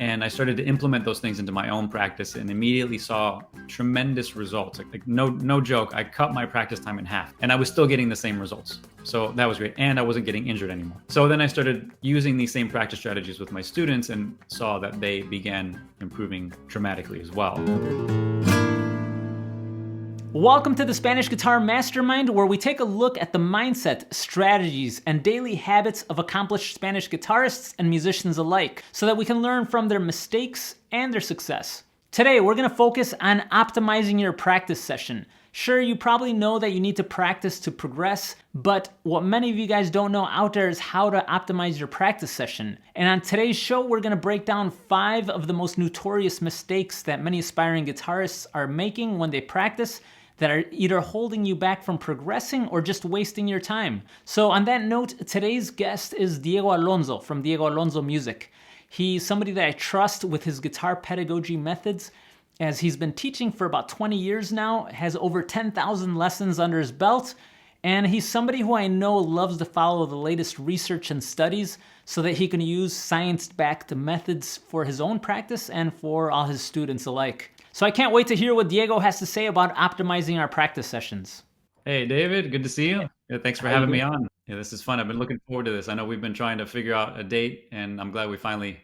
And I started to implement those things into my own practice and immediately saw tremendous results. Like no joke, I cut my practice time in half and I was still getting the same results. So that was great. And I wasn't getting injured anymore. So then I started using these same practice strategies with my students and saw that they began improving dramatically as well. Welcome to the Spanish Guitar Mastermind, where we take a look at the mindset, strategies, and daily habits of accomplished Spanish guitarists and musicians alike, so that we can learn from their mistakes and their success. Today, we're going to focus on optimizing your practice session. Sure, you probably know that you need to practice to progress, but what many of you guys don't know out there is how to optimize your practice session. And on today's show, we're going to break down 5 of the most notorious mistakes that many aspiring guitarists are making when they practice, that are either holding you back from progressing or just wasting your time. So on that note, today's guest is Diego Alonso from Diego Alonso Music. He's somebody that I trust with his guitar pedagogy methods, as he's been teaching for about 20 years now, has over 10,000 lessons under his belt, and he's somebody who I know loves to follow the latest research and studies so that he can use science-backed methods for his own practice and for all his students alike. So I can't wait to hear what Diego has to say about optimizing our practice sessions. Hey, David, good to see you. Yeah, thanks for having me on. Yeah, this is fun. I've been looking forward to this. I know we've been trying to figure out a date, and I'm glad we finally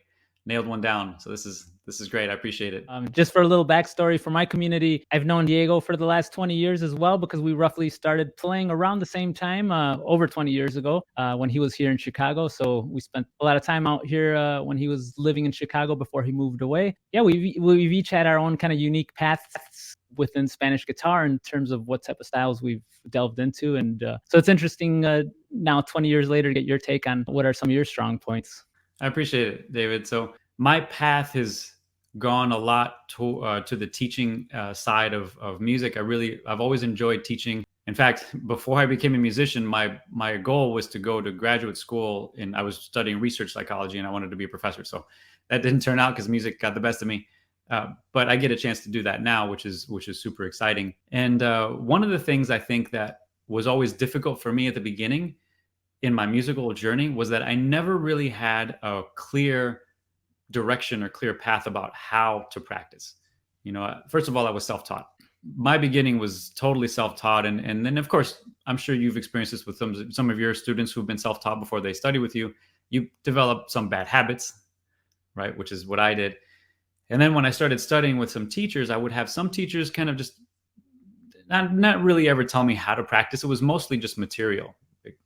nailed one down. So this is great. I appreciate it. Just for a little backstory for my community, I've known Diego for the last 20 years as well, because we roughly started playing around the same time, over 20 years ago, when he was here in Chicago. So we spent a lot of time out here when he was living in Chicago before he moved away. Yeah, we've each had our own kind of unique paths within Spanish guitar in terms of what type of styles we've delved into. And so it's interesting now, 20 years later, to get your take on what are some of your strong points. I appreciate it, David. So my path has gone a lot to the teaching side of music. I've always enjoyed teaching. In fact, before I became a musician, my goal was to go to graduate school, and I was studying research psychology, and I wanted to be a professor. So that didn't turn out because music got the best of me. But I get a chance to do that now, which is super exciting. And one of the things I think that was always difficult for me at the beginning in my musical journey was that I never really had a clear direction or clear path about how to practice. You know, first of all, I was self-taught. My beginning was totally self-taught. And then, of course, I'm sure you've experienced this with some of your students who've been self-taught before they study with you. You develop some bad habits, right? Which is what I did. And then when I started studying with some teachers, I would have some teachers kind of just not really ever tell me how to practice. It was mostly just material. Like,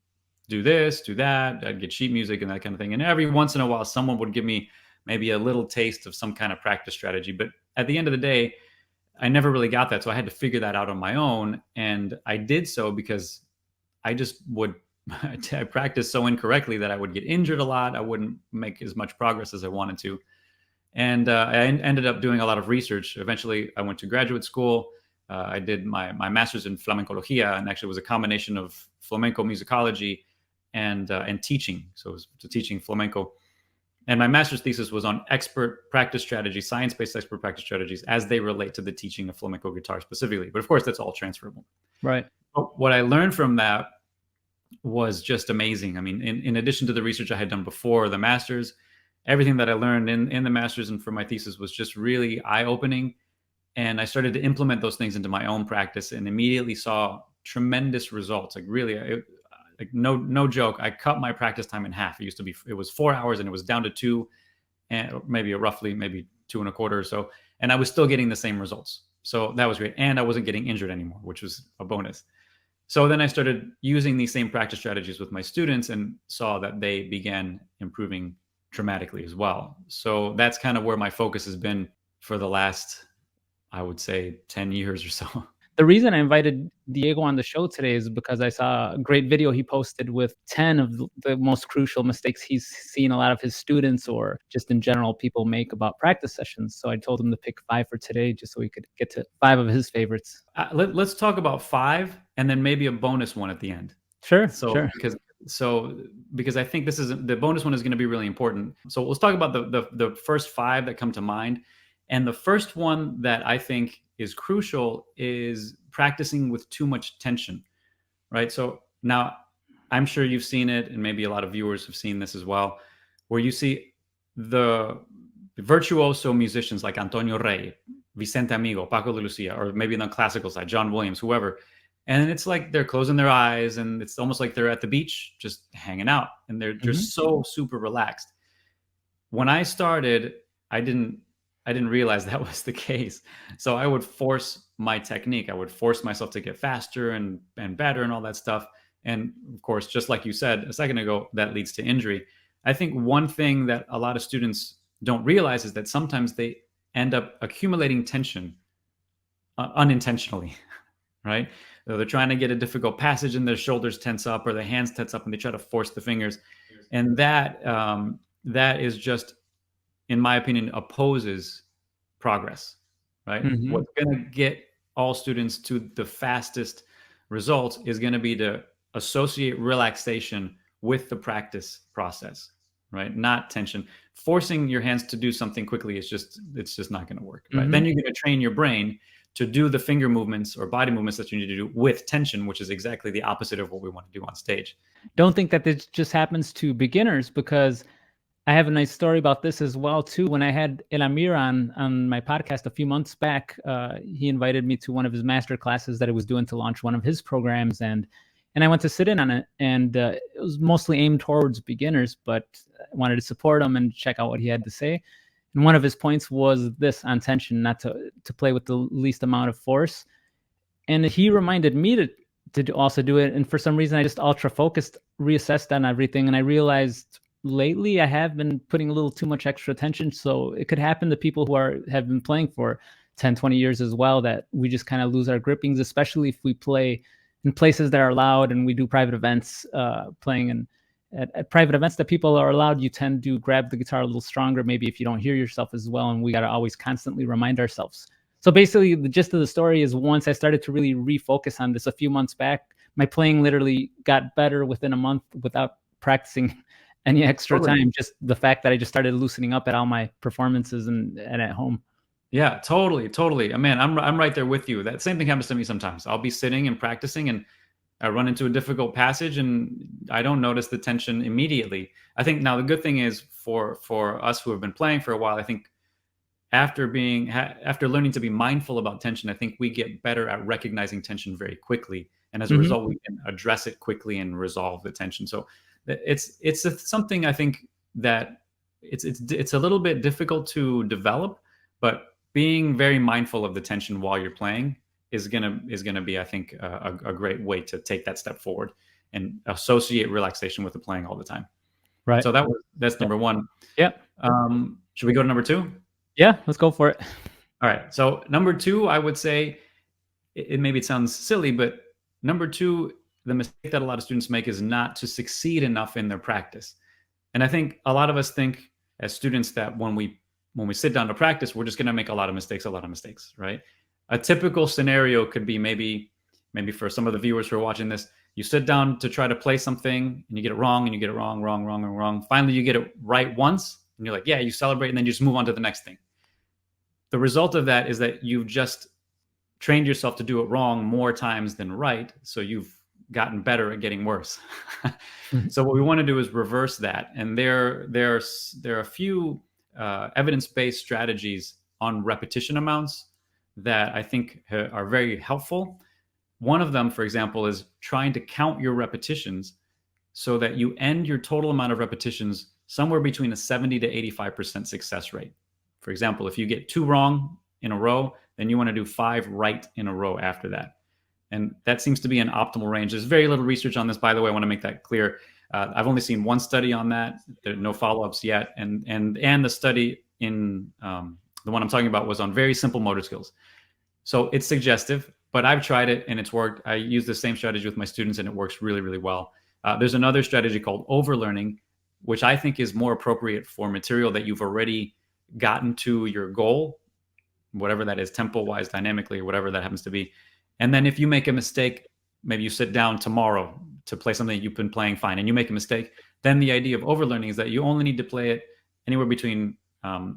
do this, do that. I'd get sheet music and that kind of thing. And every once in a while, someone would give me maybe a little taste of some kind of practice strategy. But at the end of the day, I never really got that. So I had to figure that out on my own. And I did so because I just would I practiced so incorrectly that I would get injured a lot. I wouldn't make as much progress as I wanted to. And I ended up doing a lot of research. Eventually, I went to graduate school. I did my master's in flamencología, and actually it was a combination of flamenco musicology and teaching. So it was teaching flamenco. And my master's thesis was on expert practice strategies, science-based expert practice strategies as they relate to the teaching of flamenco guitar specifically. But of course, that's all transferable. Right. But what I learned from that was just amazing. I mean, in addition to the research I had done before the master's, everything that I learned in the master's and for my thesis was just really eye-opening. And I started to implement those things into my own practice and immediately saw tremendous results. Like really, like no joke, I cut my practice time in half. It was 4 hours and it was down to 2, and maybe 2.25 or so. And I was still getting the same results. So that was great. And I wasn't getting injured anymore, which was a bonus. So then I started using these same practice strategies with my students and saw that they began improving dramatically as well. So that's kind of where my focus has been for the last, I would say, 10 years or so. The reason I invited Diego on the show today is because I saw a great video he posted with 10 of the most crucial mistakes he's seen a lot of his students or just in general people make about practice sessions. So I told him to pick 5 for today just so we could get to 5 of his favorites. Let's talk about 5 and then maybe a bonus one at the end. Sure. Because I think the bonus one is going to be really important. So let's talk about the first 5 that come to mind. And the first one that I think is crucial is practicing with too much tension, right? So now I'm sure you've seen it, and maybe a lot of viewers have seen this as well, where you see virtuoso musicians like Antonio Rey, Vicente Amigo, Paco de Lucia, or maybe on the classical side, John Williams, whoever. And it's like they're closing their eyes and it's almost like they're at the beach just hanging out and they're just so super relaxed. When I started, I didn't realize that was the case. So I would force my technique. I would force myself to get faster and better and all that stuff. And of course, just like you said a second ago, that leads to injury. I think one thing that a lot of students don't realize is that sometimes they end up accumulating tension unintentionally, right? They're trying to get a difficult passage and their shoulders tense up or their hands tense up and they try to force the fingers. And that is just, in my opinion, opposes progress, right? What's going to get all students to the fastest results is going to be to associate relaxation with the practice process, right? Not tension. Forcing your hands to do something quickly it's just not going to work, right? Then you're going to train your brain to do the finger movements or body movements that you need to do with tension, which is exactly the opposite of what we want to do on stage. Don't think that this just happens to beginners, because I have a nice story about this as well too. When I had El Amir on my podcast a few months back, he invited me to one of his master classes that he was doing to launch one of his programs, and I went to sit in on it, and it was mostly aimed towards beginners, but I wanted to support him and check out what he had to say. And one of his points was this on tension, not to play with the least amount of force. And he reminded me to also do it. And for some reason, I just ultra focused, reassessed on everything. And I realized lately I have been putting a little too much extra attention. So it could happen to people who have been playing for 10, 20 years as well, that we just kind of lose our grippings, especially if we play in places that are loud and we do private events, playing at private events that people are allowed, you tend to grab the guitar a little stronger, maybe if you don't hear yourself as well. And we got to always constantly remind ourselves. So basically the gist of the story is, once I started to really refocus on this a few months back, my playing literally got better within a month without practicing any extra time. Just the fact that I just started loosening up at all my performances and at home. Yeah, totally. Man, I'm right there with you. That same thing happens to me sometimes. I'll be sitting and practicing and I run into a difficult passage and I don't notice the tension immediately. I think now the good thing is for us who have been playing for a while, I think after learning to be mindful about tension, I think we get better at recognizing tension very quickly. And as a result, we can address it quickly and resolve the tension. So it's something I think that it's a little bit difficult to develop, but being very mindful of the tension while you're playing is gonna be, I think, a great way to take that step forward and associate relaxation with the playing all the time. Right. So that's number one. Yeah. Should we go to number two? Yeah, let's go for it. All right. So number two, I would say, maybe it sounds silly, but number two, the mistake that a lot of students make is not to succeed enough in their practice. And I think a lot of us think as students that when we sit down to practice, we're just going to make a lot of mistakes, right? A typical scenario could be maybe for some of the viewers who are watching this, you sit down to try to play something and you get it wrong and you get it wrong. Finally, you get it right once and you're like, yeah, you celebrate and then you just move on to the next thing. The result of that is that you've just trained yourself to do it wrong more times than right. So you've gotten better at getting worse. So what we want to do is reverse that. And there are a few evidence-based strategies on repetition amounts that I think are very helpful. One of them, for example, is trying to count your repetitions so that you end your total amount of repetitions somewhere between a 70 to 85% success rate. For example, if you get 2 wrong in a row, then you want to do 5 right in a row after that. And that seems to be an optimal range. There's very little research on this, by the way. I want to make that clear. I've only seen one study on that. There are no follow-ups yet. And the study in the one I'm talking about was on very simple motor skills. So it's suggestive, but I've tried it and it's worked. I use the same strategy with my students and it works really, really well. There's another strategy called overlearning, which I think is more appropriate for material that you've already gotten to your goal, whatever that is, tempo-wise, dynamically, or whatever that happens to be. And then if you make a mistake, maybe you sit down tomorrow to play something that you've been playing fine and you make a mistake, then the idea of overlearning is that you only need to play it anywhere between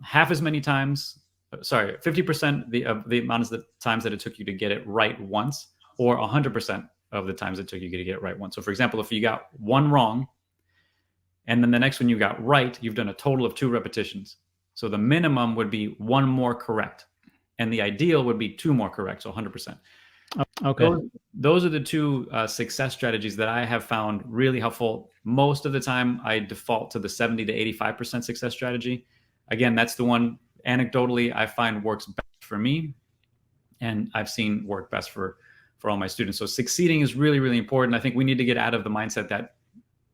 half as many times, 50% of the amount of the times that it took you to get it right once, or 100% of the times it took you to get it right once. So for example, if you got 1 wrong, and then the next one you got right, you've done a total of 2 repetitions. So the minimum would be one more correct, and the ideal would be two more correct, so 100%. Okay. Those are the two success strategies that I have found really helpful. Most of the time, I default to the 70 to 85% success strategy. Again, that's the one anecdotally I find works best for me, and I've seen work best for all my students. So succeeding is really, really important. I think we need to get out of the mindset that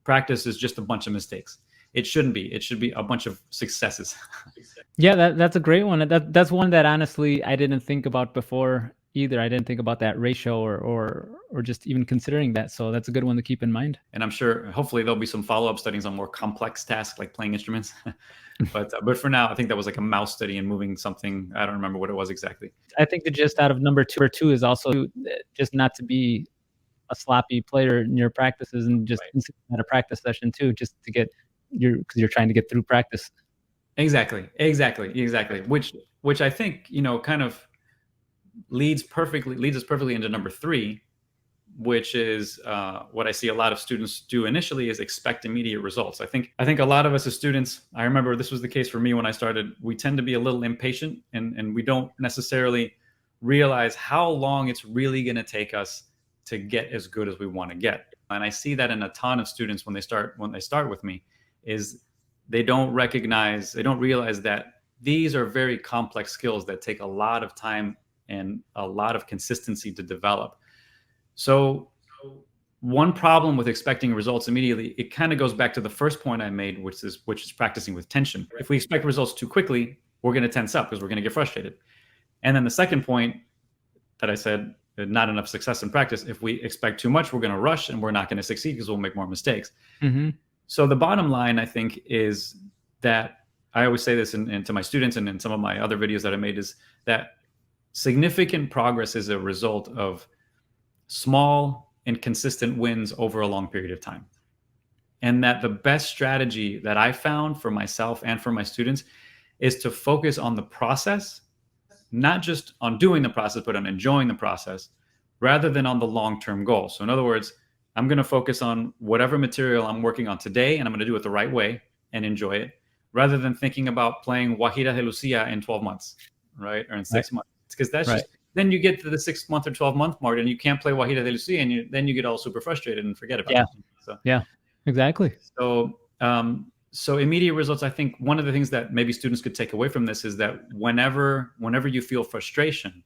practice is just a bunch of mistakes. It shouldn't be. It should be a bunch of successes. Yeah, that's a great one. That's one that honestly I didn't think about before either. I didn't think about that ratio or just even considering that. So that's a good one to keep in mind. And I'm sure, hopefully, there'll be some follow-up studies on more complex tasks like playing instruments. But for now, I think that was like a mouse study and moving something. I don't remember what it was exactly. I think the gist out of number two is also just not to be a sloppy player in your practices, and just at a practice session too, just to get because you're trying to get through practice. Exactly. Which I think, kind of leads us perfectly into number 3, which is what I see a lot of students do initially is expect immediate results. I think a lot of us as students, I remember this was the case for me when I started, we tend to be a little impatient, and we don't necessarily realize how long it's really going to take us to get as good as we want to get. And I see that in a ton of students when they start with me, is they don't realize that these are very complex skills that take a lot of time and a lot of consistency to develop. So one problem with expecting results immediately, it kind of goes back to the first point I made, which is practicing with tension. If we expect results too quickly, we're going to tense up because we're going to get frustrated. And then the second point that I said, not enough success in practice. If we expect too much, we're going to rush and we're not going to succeed because we'll make more mistakes. Mm-hmm. So the bottom line, I think, is that I always say this and to my students and in some of my other videos that I made, is that significant progress is a result of small and consistent wins over a long period of time. And that the best strategy that I found for myself and for my students is to focus on the process, not just on doing the process, but on enjoying the process rather than on the long-term goal. So in other words, I'm going to focus on whatever material I'm working on today, and I'm going to do it the right way and enjoy it, rather than thinking about playing Guajira de Lucia in 12 months, right? Or in 6 months. Because that's just, then you get to the 6 month or 12 month mark and you can't play Guajira de Lucia, and then you get all super frustrated and forget about it. So, yeah, exactly. So immediate results, I think one of the things that maybe students could take away from this is that whenever you feel frustration,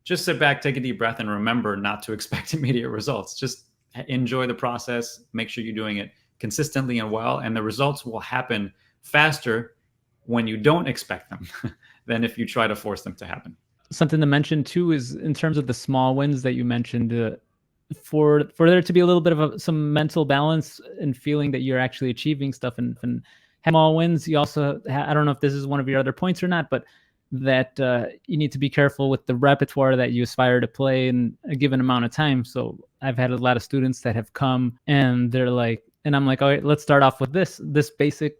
just sit back, take a deep breath, and remember not to expect immediate results. Just enjoy the process, make sure you're doing it consistently and well, and the results will happen faster when you don't expect them than if you try to force them to happen. Something to mention too is in terms of the small wins that you mentioned, for there to be a little bit of some mental balance and feeling that you're actually achieving stuff and small wins. You also, I don't know if this is one of your other points or not, but that you need to be careful with the repertoire that you aspire to play in a given amount of time. So I've had a lot of students that have come and they're like, and I'm like, all right, let's start off with this basic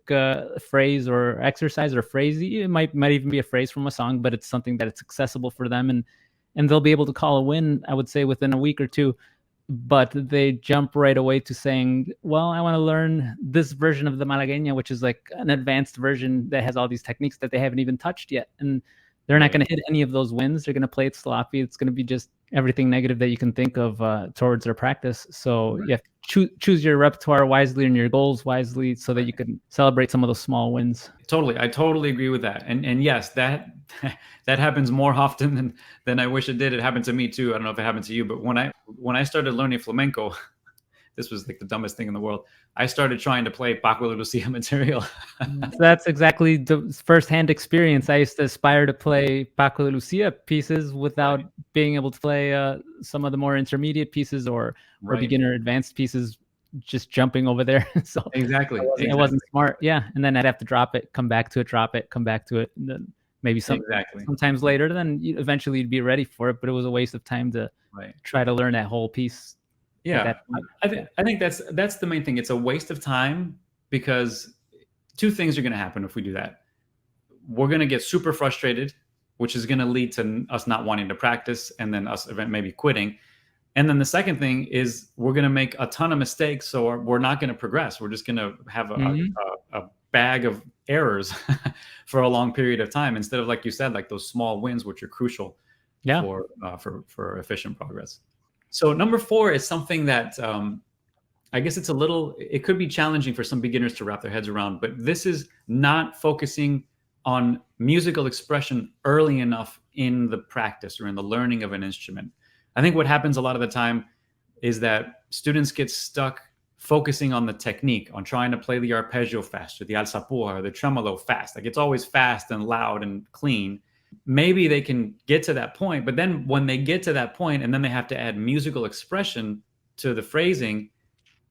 phrase or exercise or phrase. It might even be a phrase from a song, but it's something that it's accessible for them, and they'll be able to call a win, I would say, within a week or two. But they jump right away to saying, well, I want to learn this version of the Malagueña, which is like an advanced version that has all these techniques that they haven't even touched yet. And they're not going to hit any of those wins. They're going to play it sloppy. It's going to be just everything negative that you can think of towards their practice. So you have to choose your repertoire wisely and your goals wisely so that you can celebrate some of those small wins. Totally. I totally agree with that. And yes, that happens more often than I wish it did. It happened to me too. I don't know if it happened to you, but when I started learning flamenco, this was like the dumbest thing in the world. I started trying to play Paco de Lucia material. That's exactly the first-hand experience. I used to aspire to play Paco de Lucia pieces without being able to play some of the more intermediate pieces or beginner advanced pieces, just jumping over there. So exactly. It wasn't smart. Yeah. And then I'd have to drop it, come back to it, drop it, come back to it. And then maybe sometimes later, then eventually you'd be ready for it. But it was a waste of time to try to learn that whole piece. Yeah, I think that's the main thing. It's a waste of time because two things are going to happen if we do that. We're going to get super frustrated, which is going to lead to us not wanting to practice and then us maybe quitting. And then the second thing is we're going to make a ton of mistakes, so we're not going to progress. We're just going to have a bag of errors for a long period of time, instead of, like you said, like those small wins, which are crucial Yeah. for efficient progress. So number 4 is something that I guess it could be challenging for some beginners to wrap their heads around, but this is not focusing on musical expression early enough in the practice or in the learning of an instrument. I think what happens a lot of the time is that students get stuck focusing on the technique, on trying to play the arpeggio fast, or the alzapua or the tremolo fast. Like, it's always fast and loud and clean. Maybe they can get to that point, but then when they get to that point and then they have to add musical expression to the phrasing,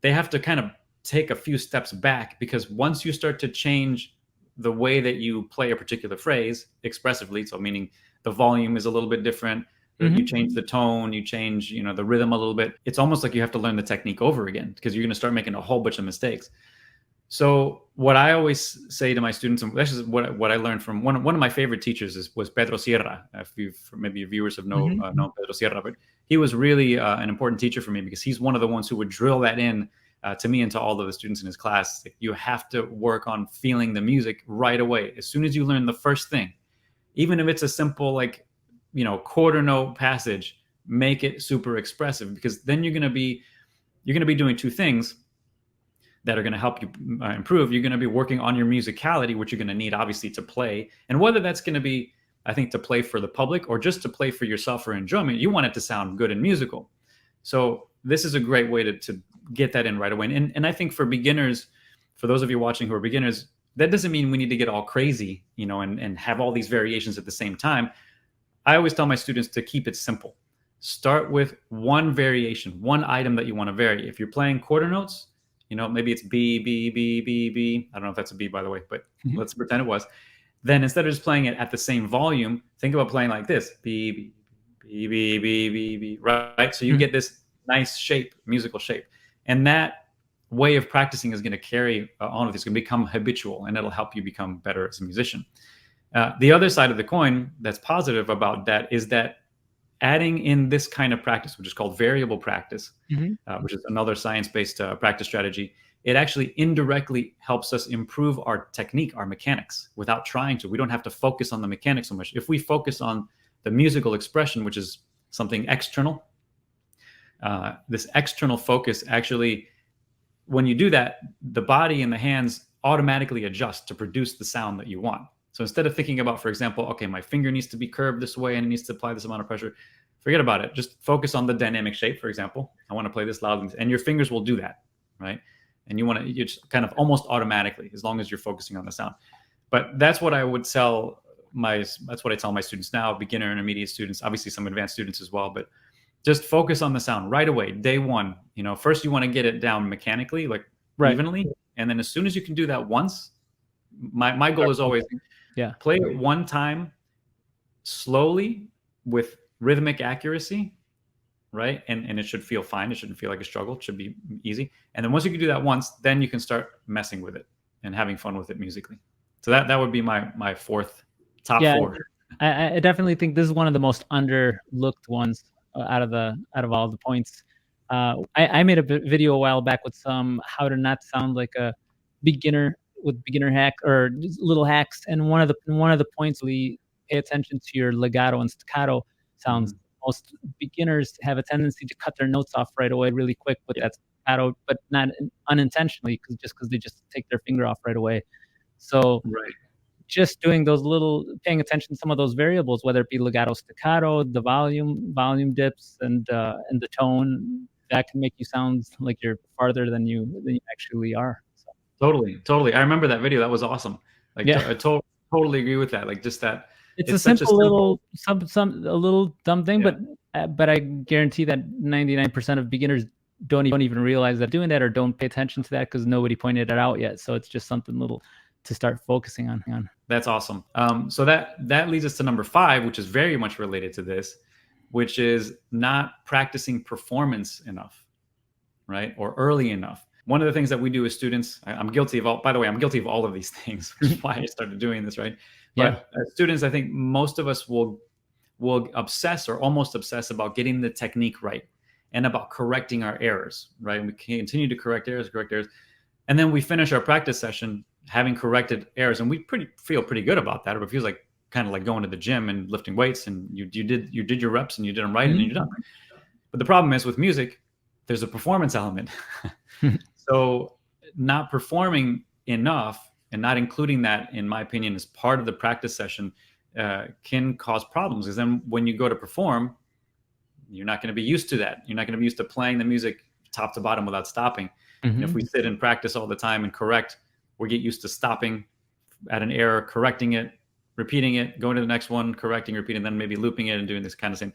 they have to kind of take a few steps back, because once you start to change the way that you play a particular phrase expressively, so meaning the volume is a little bit different, you change the tone, you change, the rhythm a little bit, it's almost like you have to learn the technique over again, because you're going to start making a whole bunch of mistakes. So what I always say to my students, and this is what I learned from one of my favorite teachers was Pedro Sierra. If maybe your viewers have known Pedro Sierra, but he was really an important teacher for me, because he's one of the ones who would drill that in to me and to all of the students in his class. Like, you have to work on feeling the music right away. As soon as you learn the first thing, even if it's a simple, like, quarter note passage, make it super expressive, because then you're going to be doing two things that are going to help you improve. You're going to be working on your musicality, which you're going to need, obviously, to play. And whether that's going to be, I think, to play for the public or just to play for yourself for enjoyment, you want it to sound good and musical. So this is a great way to get that in right away. And I think for beginners, for those of you watching who are beginners, that doesn't mean we need to get all crazy, and have all these variations at the same time. I always tell my students to keep it simple. Start with one variation, one item that you want to vary. If you're playing quarter notes, maybe it's B, B, B, B, B. I don't know if that's a B, by the way, but let's pretend it was. Then instead of just playing it at the same volume, think about playing like this: B, B, B, B, B, B, B, right? So you get this nice shape, musical shape. And that way of practicing is going to carry on with this. It's going to become habitual, and it'll help you become better as a musician. The other side of the coin that's positive about that is that adding in this kind of practice, which is called variable practice, which is another science-based practice strategy, it actually indirectly helps us improve our technique, our mechanics, without trying to. We don't have to focus on the mechanics so much. If we focus on the musical expression, which is something external, this external focus actually, when you do that, the body and the hands automatically adjust to produce the sound that you want. So instead of thinking about, for example, okay, my finger needs to be curved this way and it needs to apply this amount of pressure, forget about it. Just focus on the dynamic shape. For example, I want to play this loud, and your fingers will do that, right? And you just kind of almost automatically, as long as you're focusing on the sound. But that's what I tell my students now, beginner, intermediate students, obviously some advanced students as well, but just focus on the sound right away. Day one, first you want to get it down mechanically, like evenly. And then as soon as you can do that once, my goal is always play it one time slowly with rhythmic accuracy, right? And it should feel fine. It shouldn't feel like a struggle. It should be easy. And then once you can do that once, then you can start messing with it and having fun with it musically. So that would be my fourth top four. I definitely think this is one of the most underlooked ones out of all the points. I made a video a while back with some how to not sound like a beginner with beginner hack or little hacks, and one of the points we pay attention to your legato and staccato sounds. Most beginners have a tendency to cut their notes off right away, really quick with that staccato, but not unintentionally, because they just take their finger off right away. So just doing paying attention to some of those variables, whether it be legato, staccato, the volume dips, and the tone, that can make you sound like you're farther than you actually are. So. Totally. I remember that video. That was awesome. Like, I totally agree with that. Like, just that. It's a simple little a little dumb thing, but I guarantee that 99% of beginners don't even realize that doing that, or don't pay attention to that, because nobody pointed it out yet. So it's just something little to start focusing on. That's awesome. So that leads us to number 5, which is very much related to this, which is not practicing performance enough, right? Or early enough. One of the things that we do as students, I'm guilty of all of these things, which is why I started doing this, right? But as students, I think most of us will obsess or almost obsess about getting the technique right and about correcting our errors, right? And we continue to correct errors. And then we finish our practice session having corrected errors, and we feel pretty good about that. It feels like kind of like going to the gym and lifting weights, and you did your reps and you did them right, and then you're done. But the problem is with music, there's a performance element. So not performing enough and not including that, in my opinion, as part of the practice session can cause problems. Because then when you go to perform, you're not going to be used to that. You're not going to be used to playing the music top to bottom without stopping. And if we sit and practice all the time and correct, we get used to stopping at an error, correcting it, repeating it, going to the next one, correcting, repeating, then maybe looping it and doing this kind of thing.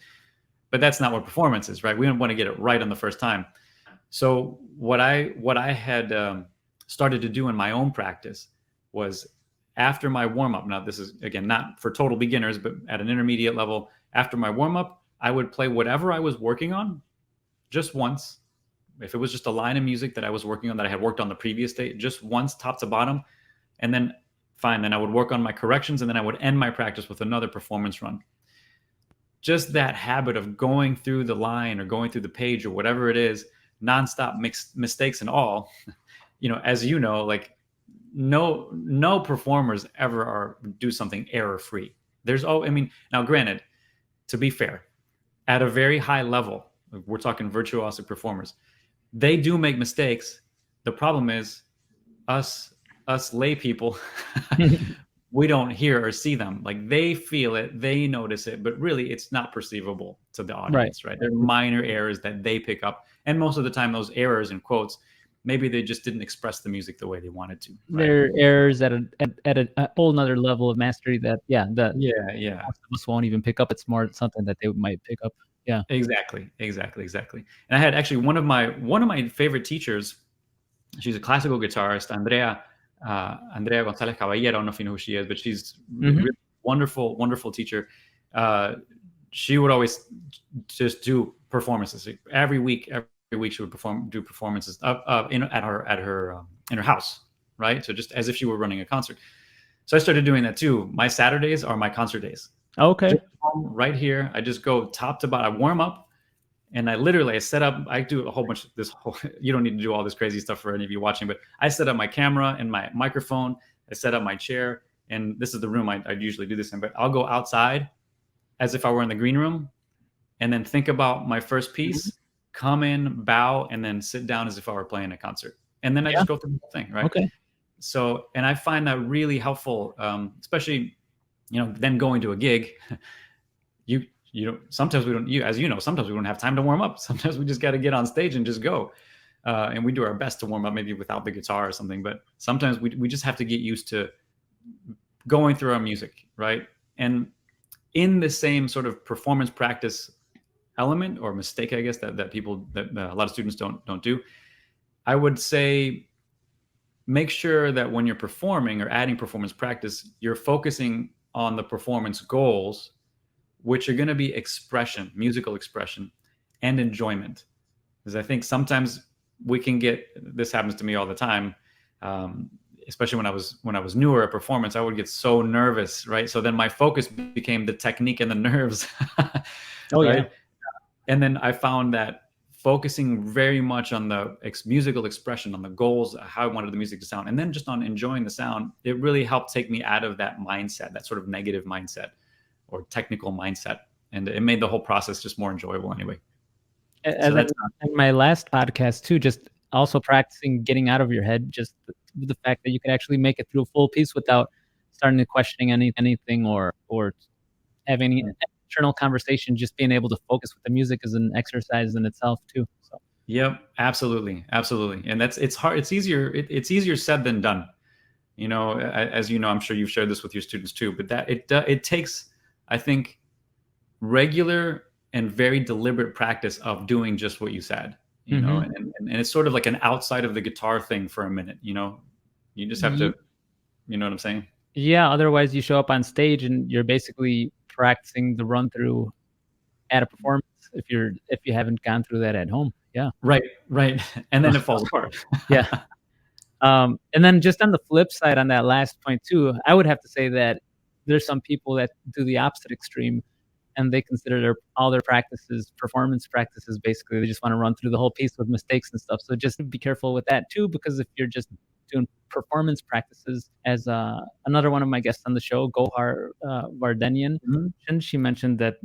But that's not what performance is, right? We don't want to get it right on the first time. So what I had started to do in my own practice was, after my warm-up, now this is, again, not for total beginners, but at an intermediate level, after my warm-up, I would play whatever I was working on just once. If it was just a line of music that I was working on that I had worked on the previous day, just once, top to bottom, and then fine, then I would work on my corrections, and then I would end my practice with another performance run. Just that habit of going through the line or going through the page or whatever it is, nonstop, mistakes and all, as you know, like no performers ever do something error free. Now granted, to be fair, at a very high level, we're talking virtuosic performers, they do make mistakes. The problem is us lay people, we don't hear or see them. Like, they feel it, they notice it, but really it's not perceivable to the audience, right? They're minor errors that they pick up. And most of the time, those errors, in quotes, maybe they just didn't express the music the way they wanted to. Right? They're errors at a whole nother level of mastery that most of us won't even pick up. It's more something that they might pick up. Yeah. Exactly. And I had actually one of my favorite teachers. She's a classical guitarist, Andrea Gonzalez Caballero. I don't know if you know who she is, but she's a really wonderful teacher. She would always just do performances every week. Every week she would do performances in her house, right? So just as if she were running a concert. So I started doing that too. My Saturdays are my concert days. Okay. Right here, I just go top to bottom. I warm up, and I set up. I do a whole bunch of this. You don't need to do all this crazy stuff for any of you watching, but I set up my camera and my microphone. I set up my chair, and this is the room I usually do this in. But I'll go outside as if I were in the green room, and then think about my first piece, come in, bow, and then sit down as if I were playing a concert. And then I just go through the whole thing, right? Okay. So, and I find that really helpful, especially, then going to a gig. Sometimes we don't, as you know, sometimes we don't have time to warm up. Sometimes we just got to get on stage and just go. And we do our best to warm up, maybe without the guitar or something. But sometimes we just have to get used to going through our music, right? And in the same sort of performance practice element or mistake, I guess, that a lot of students don't do, I would say, make sure that when you're performing or adding performance practice, you're focusing on the performance goals, which are going to be expression, musical expression, and enjoyment. Because I think sometimes this happens to me all the time, especially when I was newer at performance, I would get so nervous, right? So then my focus became the technique and the nerves. Oh, right? yeah. And then I found that focusing very much on the musical expression, on the goals, how I wanted the music to sound, and then just on enjoying the sound, it really helped take me out of that mindset, that sort of negative mindset or technical mindset. And it made the whole process just more enjoyable anyway. In my last podcast too, just also practicing getting out of your head, just the fact that you could actually make it through a full piece without starting to questioning anything or having any internal conversation. Just being able to focus with the music is an exercise in itself too. So. Yep, absolutely. And it's hard. It's easier said than done. As you know, I'm sure you've shared this with your students too. But that it takes, I think, regular and very deliberate practice of doing just what you said. And it's sort of like an outside of the guitar thing for a minute. You just have to. You know what I'm saying? Yeah. Otherwise, you show up on stage and you're basically practicing the run through at a performance if you haven't gone through that at home. Yeah. Right. And then it falls apart. Yeah. And then just on the flip side, on that last point too, I would have to say that there's some people that do the opposite extreme, and they consider all their practices performance practices. Basically, they just want to run through the whole piece with mistakes and stuff. So just be careful with that too, because if you're just doing performance practices. As another one of my guests on the show, Gohar Vardenian, and she mentioned that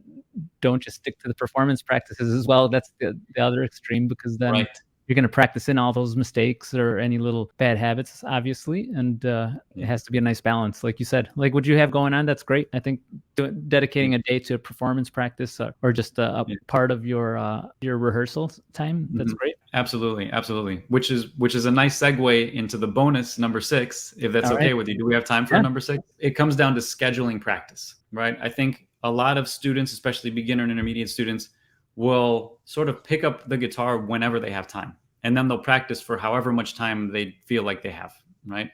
don't just stick to the performance practices as well. That's the other extreme, because then Right. you're going to practice in all those mistakes or any little bad habits, obviously. And it has to be a nice balance, like you said. Like what you have going on, that's great. I think dedicating a day to performance practice or just a part of your rehearsal time, that's great. Absolutely, absolutely. Which is a nice segue into the bonus number 6, if that's okay with you. Do we have time for number 6? It comes down to scheduling practice, right? I think a lot of students, especially beginner and intermediate students, will sort of pick up the guitar whenever they have time, and then they'll practice for however much time they feel like they have, right?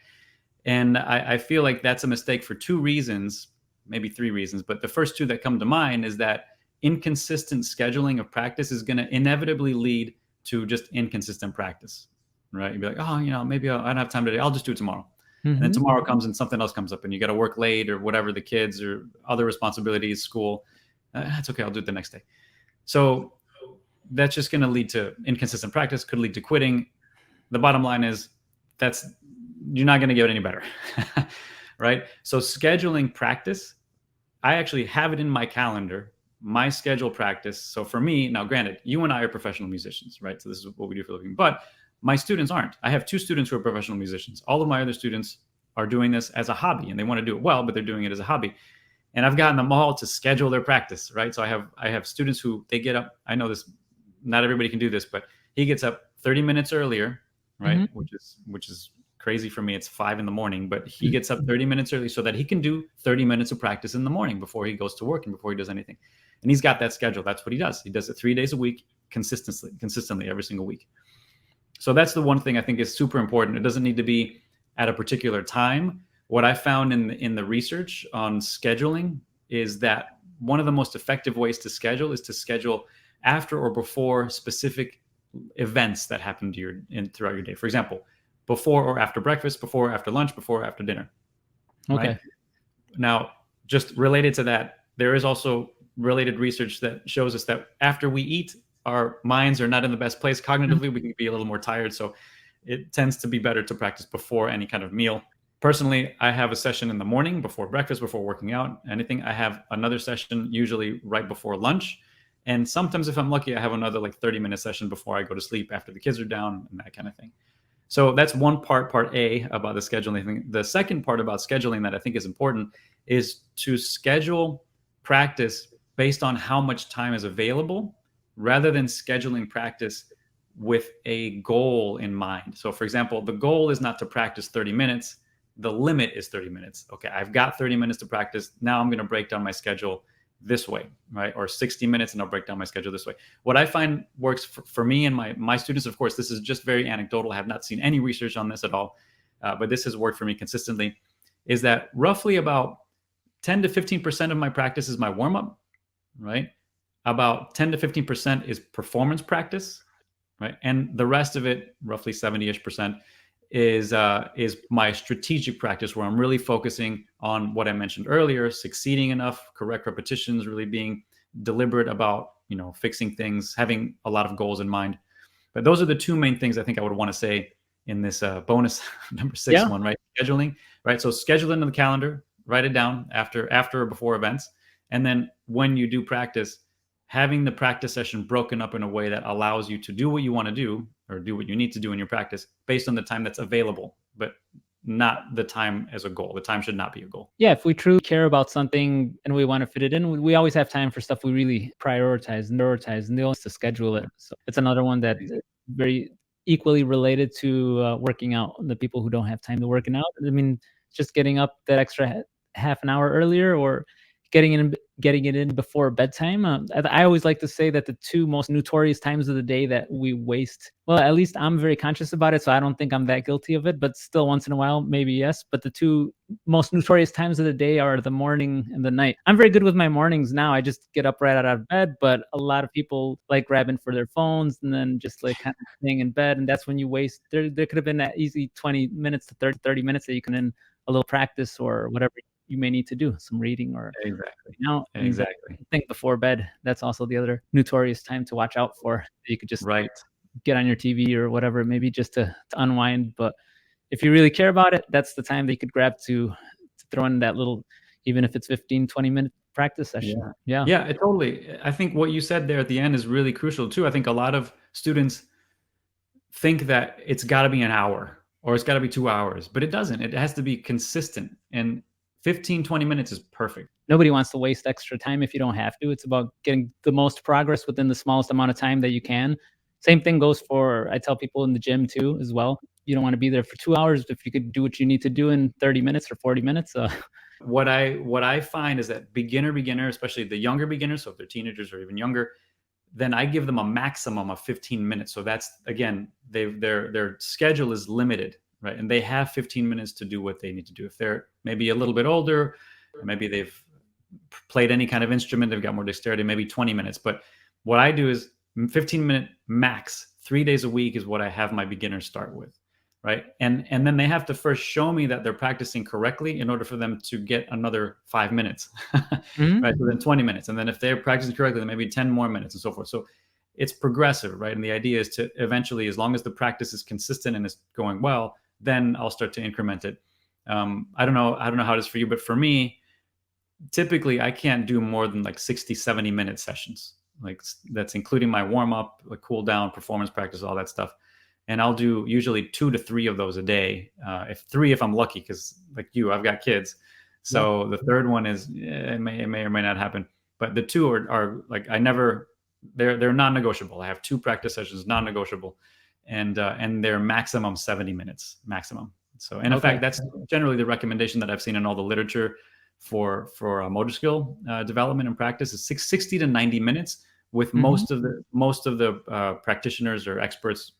And I feel like that's a mistake for 2 reasons, maybe 3 reasons, but the first 2 that come to mind is that inconsistent scheduling of practice is going to inevitably lead to just inconsistent practice, right? You'd be like, oh, maybe I don't have time today, I'll just do it tomorrow. And then tomorrow comes and something else comes up and you got to work late or whatever, the kids or other responsibilities, school. That's okay, I'll do it the next day. So that's just going to lead to inconsistent practice, could lead to quitting. The bottom line is you're not going to get any better, right? So scheduling practice, I actually have it in my calendar, my schedule practice. So for me, now granted, you and I are professional musicians, right? So this is what we do for a living, but my students aren't. I have 2 students who are professional musicians. All of my other students are doing this as a hobby and they want to do it well, but they're doing it as a hobby. And I've gotten them all to schedule their practice, right? So I have students who they get up. I know this, not everybody can do this, but he gets up 30 minutes earlier, right? Which is crazy for me. It's 5 a.m, but he gets up 30 minutes early so that he can do 30 minutes of practice in the morning before he goes to work and before he does anything. And he's got that schedule. That's what he does. He does it 3 days a week, consistently every single week. So that's the one thing I think is super important. It doesn't need to be at a particular time. What I found in the research on scheduling is that one of the most effective ways to schedule is to schedule after or before specific events that happen to throughout your day. For example, before or after breakfast, before or after lunch, before or after dinner. Okay. Right? Now, just related to that, there is also related research that shows us that after we eat, our minds are not in the best place. Cognitively, we can be a little more tired. So it tends to be better to practice before any kind of meal. Personally, I have a session in the morning before breakfast, before working out, anything. I have another session usually right before lunch. And sometimes if I'm lucky, I have another 30-minute session before I go to sleep after the kids are down and that kind of thing. So that's one part A about the scheduling thing. The second part about scheduling that I think is important is to schedule practice based on how much time is available rather than scheduling practice with a goal in mind. So for example, the goal is not to practice 30 minutes. The limit is 30 minutes. Okay, I've got 30 minutes to practice. Now I'm going to break down my schedule this way, right? Or 60 minutes and I'll break down my schedule this way. What I find works for me and my students, of course, this is just very anecdotal. I have not seen any research on this at all, but this has worked for me consistently, is that roughly about 10 to 15% of my practice is my warm-up, right? About 10 to 15% is performance practice, right? And the rest of it, roughly 70-ish%, is my strategic practice, where I'm really focusing on what I mentioned earlier: succeeding enough, correct repetitions, really being deliberate about fixing things, having a lot of goals in mind. But those are the 2 main things I think I would want to say in this bonus number 6 one, right? Scheduling, right? So schedule it in the calendar, write it down after or before events, and then when you do practice, having the practice session broken up in a way that allows you to do what you want to do or do what you need to do in your practice based on the time that's available, but not the time as a goal. The time should not be a goal. Yeah, if we truly care about something and we want to fit it in, we always have time for stuff we really prioritize, and the only to schedule it. So it's another one that is very equally related to working out. The people who don't have time to working out, I mean, just getting up that extra half an hour earlier, or getting it in before bedtime. I always like to say that the 2 most notorious times of the day that we waste, well, at least I'm very conscious about it, so I don't think I'm that guilty of it, but still once in a while, maybe yes. But the 2 most notorious times of the day are the morning and the night. I'm very good with my mornings now. I just get up right out of bed, but a lot of people like grabbing for their phones and then just kind of staying in bed. And that's when you waste, there could have been that easy 20 minutes to 30 minutes that you can in a little practice or whatever you may need to do, some reading or exactly. Think before bed. That's also the other notorious time to watch out for. You could just get on your TV or whatever, maybe just to unwind. But if you really care about it, that's the time that you could grab to throw in that little, even if it's 15, 20-minute practice session. Yeah, it totally. I think what you said there at the end is really crucial too. I think a lot of students think that it's got to be an hour or it's got to be 2 hours, but it doesn't. It has to be consistent. And 15, 20 minutes is perfect. Nobody wants to waste extra time if you don't have to. It's about getting the most progress within the smallest amount of time that you can. Same thing goes for, I tell people in the gym too, as well. You don't want to be there for 2 hours. If you could do what you need to do in 30 minutes or 40 minutes. What I find is that beginner, especially the younger beginners, so if they're teenagers or even younger, then I give them a maximum of 15 minutes. So that's, again, their schedule is limited, right? And they have 15 minutes to do what they need to do. If they're maybe a little bit older, or maybe they've played any kind of instrument, they've got more dexterity, maybe 20 minutes. But what I do is 15-minute max, 3 days a week is what I have my beginners start with, right? And then they have to first show me that they're practicing correctly in order for them to get another 5 minutes, right? So then 20 minutes. And then if they're practicing correctly, then maybe 10 more minutes and so forth. So it's progressive, right? And the idea is to eventually, as long as the practice is consistent and it's going well, then I'll start to increment it. I don't know how it is for you, but for me, typically I can't do more than like 60, 70-minute sessions. Like that's including my warm up, like cool down, performance practice, all that stuff. And I'll do usually 2 to 3 of those a day. If I'm lucky, because like you, I've got kids. So the third one is, it may or may not happen. But the 2 are like, they're non-negotiable. I have 2 practice sessions, non-negotiable. And they're maximum 70 minutes, maximum. So, and in fact, that's generally the recommendation that I've seen in all the literature for motor skill development and practice is 60 to 90 minutes, with most of the practitioners or experts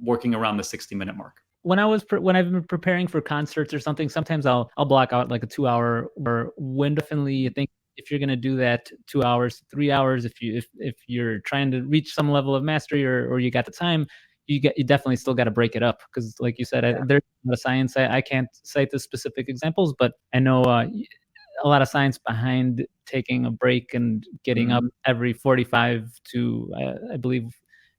working around the 60-minute mark. When I've been preparing for concerts or something, sometimes I'll block out like a 2-hour or window. Definitely, I think if you're going to do that 2 hours, 3 hours, if you're trying to reach some level of mastery or you got the time, you definitely still got to break it up, because like you said, there's a lot of science. I can't cite the specific examples, but I know a lot of science behind taking a break and getting up every 45 to I believe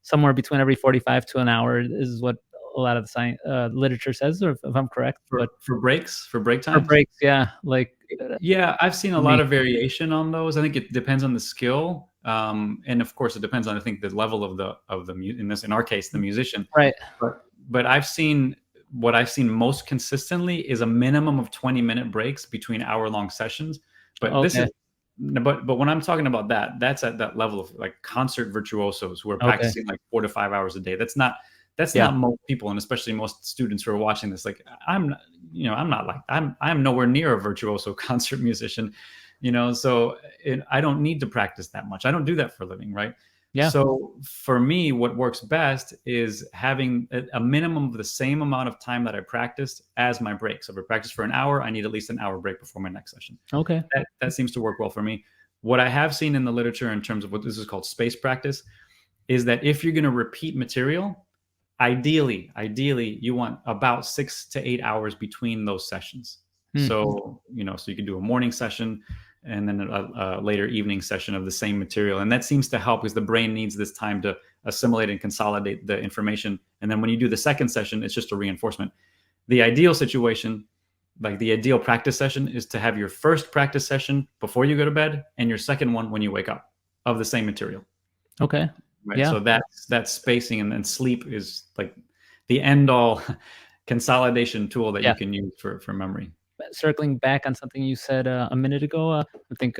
somewhere between every 45 to an hour is what a lot of the science literature says, or if I'm correct. For break times? For breaks, yeah. Yeah, I've seen a lot of variation on those. I think it depends on the skill. And of course it depends on, I think, the level of the in our case, the musician. Right. But what I've seen most consistently is a minimum of 20-minute breaks between hour-long sessions. But but when I'm talking about that's at that level of like concert virtuosos who are practicing like 4 to 5 hours a day. That's not most people, and especially most students who are watching this. Like I'm nowhere near a virtuoso concert musician, so I don't need to practice that much. I don't do that for a living, right? Yeah. So for me, what works best is having a minimum of the same amount of time that I practiced as my break. So if I practice for an hour, I need at least an hour break before my next session. Okay. That seems to work well for me. What I have seen in the literature in terms of what this is called space practice is that if you're going to repeat material, ideally, you want about 6 to 8 hours between those sessions. So, so you can do a morning session and then a later evening session of the same material. And that seems to help because the brain needs this time to assimilate and consolidate the information. And then when you do the second session, it's just a reinforcement. The ideal situation, like the ideal practice session, is to have your first practice session before you go to bed and your second one when you wake up of the same material. Okay. Right. Yeah. So that spacing and sleep is like the end all consolidation tool that you can use for memory. Circling back on something you said a minute ago, I think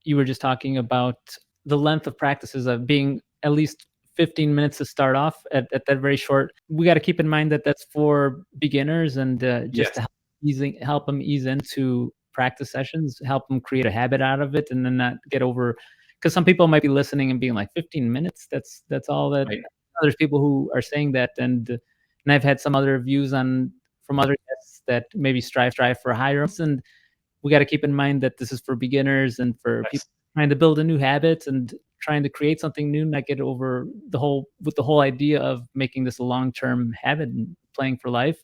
you were just talking about the length of practices of being at least 15 minutes to start off at that very short. We got to keep in mind that that's for beginners and just to help them ease into practice sessions, help them create a habit out of it, and then not get over. Because some people might be listening and being like, 15 minutes, that's all that. Right. There's people who are saying that, and I've had some other views from other guests that maybe strive for higher. And we got to keep in mind that this is for beginners and for people trying to build a new habit and trying to create something new, not get over the whole idea of making this a long-term habit and playing for life.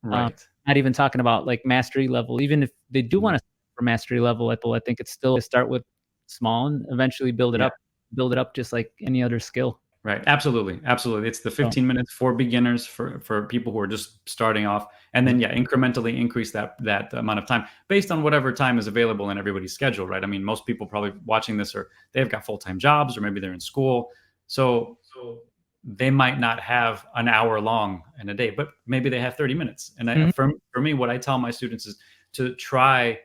Right. Not even talking about like mastery level. Even if they do want to start for mastery level, I think it's still to start with small and eventually build it up just like any other skill. Right. Absolutely. Absolutely. It's the So, 15 minutes for beginners, for people who are just starting off. And then, yeah, incrementally increase that amount of time based on whatever time is available in everybody's schedule, right? I mean, most people probably watching this are, they've got full-time jobs, or maybe they're in school. So they might not have an hour long in a day, but maybe they have 30 minutes. And mhm, for me, what I tell my students is to try,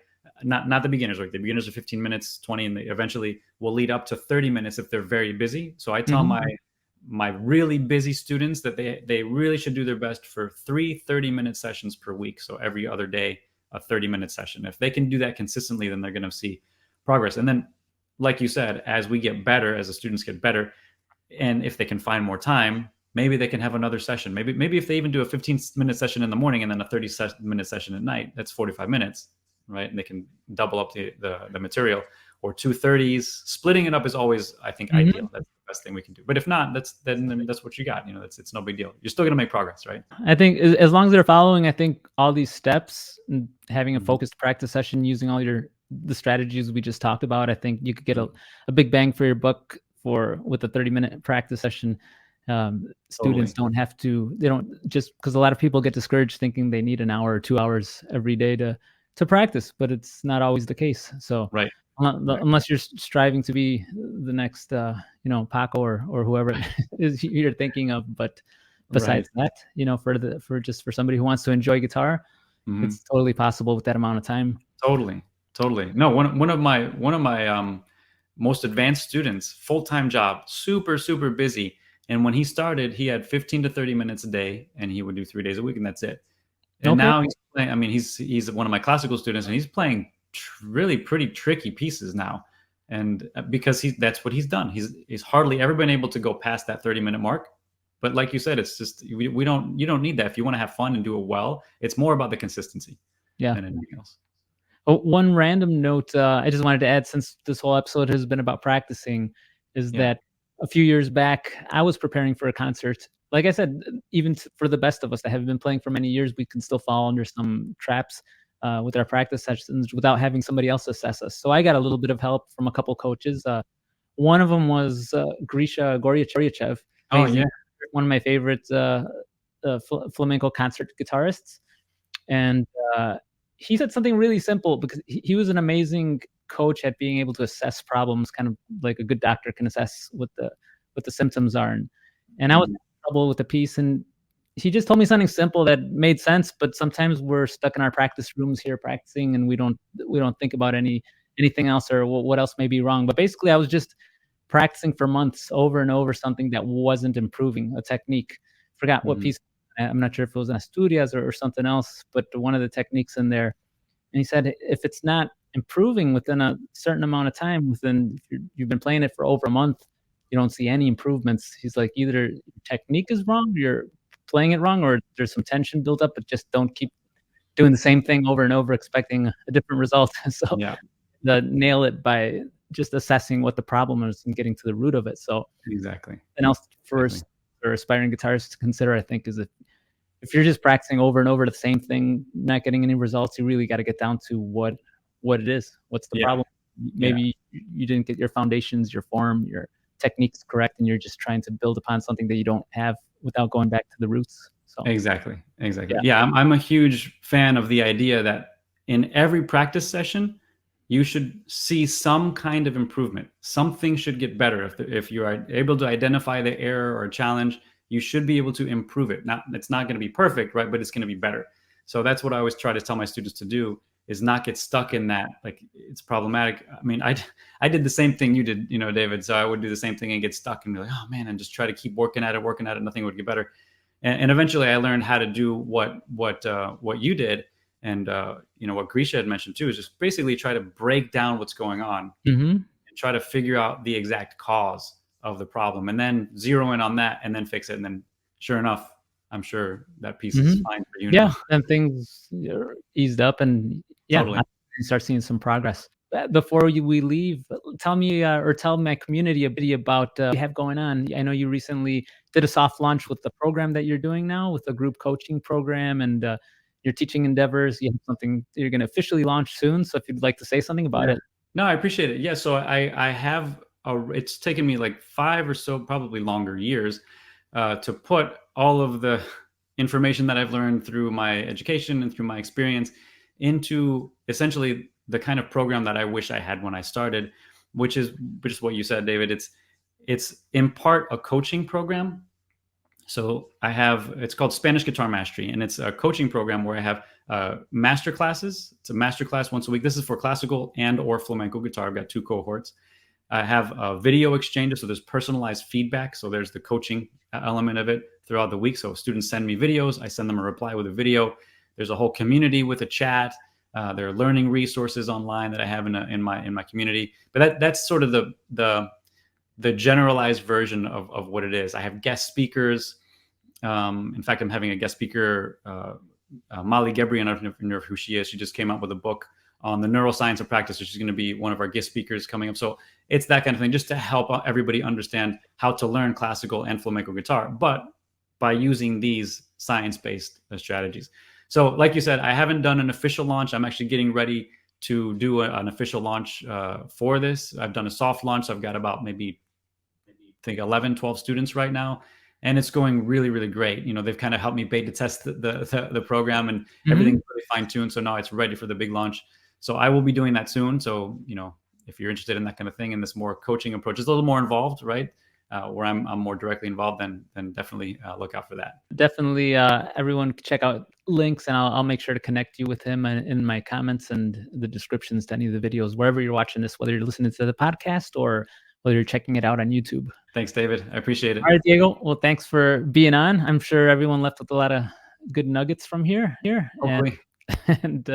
not the beginners, like the beginners are 15 minutes, 20, and they eventually will lead up to 30 minutes if they're very busy. So I tell mhm. my really busy students that they really should do their best for 30-minute sessions per week. So every other day, a 30-minute session. If they can do that consistently, then they're going to see progress. And then, like you said, as we get better, as the students get better, and if they can find more time, maybe they can have another session. Maybe if they even do a 15-minute session in the morning and then a 30-minute session at night, that's 45 minutes, right? And they can double up the material. Or 2:30s. Splitting it up is always, I think, Mhm. ideal. That's the best thing we can do. But if not, then that's what you got. It's no big deal. You're still gonna make progress, right? I think as long as they're following, I think all these steps and having a Mhm. focused practice session using all the strategies we just talked about, I think you could get Mhm. a big bang for your buck for with a 30-minute practice session. Students Totally. don't have to, they don't, just because a lot of people get discouraged thinking they need an hour or 2 hours every day to practice, but it's not always the case. So Right. Right. unless you're striving to be the next, Paco or whoever it is you're thinking of, but Right. besides that, for somebody who wants to enjoy guitar, Mhm. it's totally possible with that amount of time. Totally. Totally. No, one of my most advanced students, full-time job, super, super busy. And when he started, he had 15 to 30 minutes a day, and he would do 3 days a week, and that's it. And Okay. now he's playing. I mean, he's one of my classical students, and he's playing really pretty tricky pieces now. And because that's what he's done. He's hardly ever been able to go past that 30-minute mark. But like you said, it's just we don't you don't need that if you want to have fun and do it well. It's more about the consistency Yeah. than anything else. Oh, one random note, I just wanted to add, since this whole episode has been about practicing, is Yeah. that a few years back, I was preparing for a concert. Like I said, even for the best of us that have been playing for many years, we can still fall under some traps with our practice sessions without having somebody else assess us. So I got a little bit of help from a couple coaches. One of them was Grisha Goryachev, Oh amazing, yeah. one of my favorite flamenco concert guitarists. And he said something really simple, because he was an amazing coach at being able to assess problems, kind of like a good doctor can assess what the symptoms are. And I was Mhm. having trouble with the piece, and he just told me something simple that made sense. But sometimes we're stuck in our practice rooms here practicing, and we don't think about anything else, or what else may be wrong. But basically, I was just practicing for months over and over something that wasn't improving a technique. Forgot what Mhm. piece. I'm not sure if it was an Asturias or something else, but one of the techniques in there. And he said, if it's not improving within a certain amount of time, if you've been playing it for over a month, you don't see any improvements. He's like, either your technique is wrong, you're playing it wrong, or there's some tension built up, but just don't keep doing the same thing over and over, expecting a different result. So Yeah. nail it by just assessing what the problem is and getting to the root of it. So Exactly. and else Exactly. for aspiring guitarists to consider, I think, is if you're just practicing over and over the same thing, not getting any results, you really got to get down to what it is. What's the Yeah. problem? Yeah. Maybe you didn't get your foundations, your form, your techniques correct, and you're just trying to build upon something that you don't have without going back to the roots. So Exactly. Exactly. yeah. Yeah, I'm a huge fan of the idea that in every practice session, you should see some kind of improvement. Something should get better. If you are able to identify the error or challenge, you should be able to improve it. Not It's not going to be perfect, right? But it's going to be better. So that's what I always try to tell my students to do, is not get stuck in that. Like, it's problematic. I mean, I did the same thing you did, David. So I would do the same thing and get stuck and be like, oh man, and just try to keep working at it, working at it. Nothing would get better. And eventually I learned how to do what you did. And what Grisha had mentioned too, is just basically try to break down what's going on Hmm. and try to figure out the exact cause of the problem, and then zero in on that and then fix it. And then sure enough, I'm sure that piece is Hmm. fine for you Yeah, now. and things eased up, and yeah, I Totally. start seeing some progress. Before we leave, tell me, or tell my community a bit about what you have going on. I know you recently did a soft launch with the program that you're doing now, with the group coaching program, and your teaching endeavors. You have something you're going to officially launch soon. So if you'd like to say something about Yeah. it. No, I appreciate it. Yeah. So I have it's taken me like 5 or so, probably longer years, to put all of the information that I've learned through my education and through my experience into essentially the kind of program that I wish I had when I started, which is what you said, David. It's in part a coaching program. So it's called Spanish Guitar Mastery, and it's a coaching program where I have master classes. It's a master class once a week. This is for classical and or flamenco guitar. I've got 2 cohorts. I have a video exchanges, so there's personalized feedback. So there's the coaching element of it throughout the week. So students send me videos, I send them a reply with a video. There's a whole community with a chat. There are learning resources online that I have in my community. But that's sort of the generalized version of what it is. I have guest speakers. In fact, I'm having a guest speaker, Molly Gebri. I don't know who she is. She just came out with a book on the neuroscience of practice, which is going to be one of our guest speakers coming up. So it's that kind of thing, just to help everybody understand how to learn classical and flamenco guitar, but by using these science-based strategies. So like you said, I haven't done an official launch. I'm actually getting ready to do an official launch for this. I've done a soft launch. So I've got about maybe I think 11, 12 students right now. And it's going really, really great. You know, they've kind of helped me beta test the program, and everything's really fine-tuned. So now it's ready for the big launch. So I will be doing that soon. So, you know, if you're interested in that kind of thing and this more coaching approach, it's a little more involved, right? Where I'm more directly involved, then definitely look out for that. Definitely, everyone check out links, and I'll make sure to connect you with him in my comments and the descriptions to any of the videos, wherever you're watching this, whether you're listening to the podcast or whether you're checking it out on YouTube. Thanks, David. I appreciate it. All right, Diego. Well, thanks for being on. I'm sure everyone left with a lot of good nuggets from here. Hopefully. And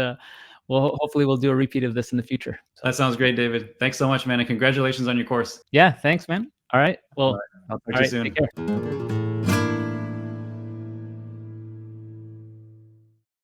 well, hopefully we'll do a repeat of this in the future. So. That sounds great, David. Thanks so much, man. And congratulations on your course. Yeah, thanks, man. All right. Well, I'll talk to you soon. Take care.